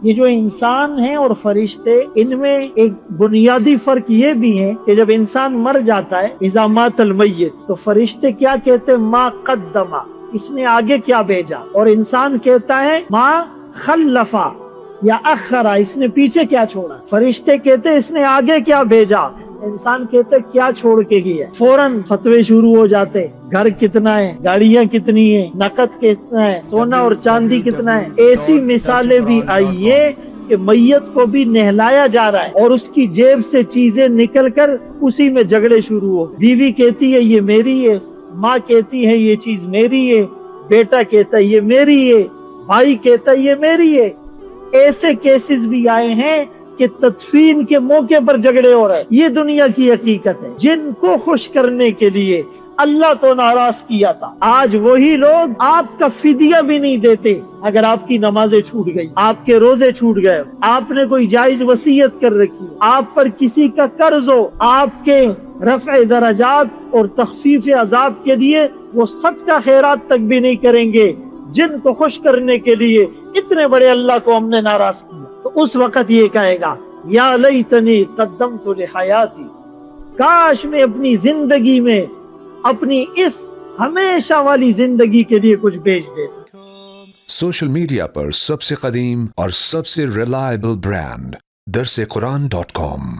یہ جو انسان ہیں اور فرشتے، ان میں ایک بنیادی فرق یہ بھی ہے کہ جب انسان مر جاتا ہے، اذا مات المیت، تو فرشتے کیا کہتے ہیں؟ ما قدما، اس نے آگے کیا بھیجا، اور انسان کہتا ہے ما خلفا یا اخرا، اس نے پیچھے کیا چھوڑا۔ فرشتے کہتے اس نے آگے کیا بھیجا، انسان کہتے کیا چھوڑ کے گیا۔ فوراً فتوے شروع ہو جاتے، گھر کتنا ہے، گاڑیاں کتنی ہیں، نقد کتنا ہے، سونا اور چاندی کتنا ہے۔ ایسی مثالیں بھی آئی ہیں کہ میت کو بھی نہلایا جا رہا ہے اور اس کی جیب سے چیزیں نکل کر اسی میں جھگڑے شروع ہو۔ بیوی کہتی ہے یہ میری ہے، ماں کہتی ہے یہ چیز میری ہے، بیٹا کہتا ہے یہ میری ہے، بھائی کہتا ہے یہ میری ہے۔ ایسے کیسز بھی آئے ہیں کہ تدفین کے موقع پر جھگڑے ہو رہے ہیں۔ یہ دنیا کی حقیقت ہے، جن کو خوش کرنے کے لیے اللہ تو ناراض کیا تھا، آج وہی لوگ آپ کا فدیہ بھی نہیں دیتے۔ اگر آپ کی نمازیں چھوٹ گئی، آپ کے روزے چھوٹ گئے، آپ نے کوئی جائز وصیت کر رکھی، آپ پر کسی کا قرض ہو، آپ کے رفع درجات اور تخفیف عذاب کے لیے وہ صدقہ خیرات تک بھی نہیں کریں گے، جن کو خوش کرنے کے لیے اتنے بڑے اللہ کو ہم نے ناراض کیا۔ تو اس وقت یہ کہے گا یا لیتنی قدمت لحیاتی، کاش میں اپنی زندگی میں اپنی اس ہمیشہ والی زندگی کے لیے کچھ بیچ دیتا۔ سوشل میڈیا پر سب سے قدیم اور سب سے ریلائبل برانڈ درس قرآن.com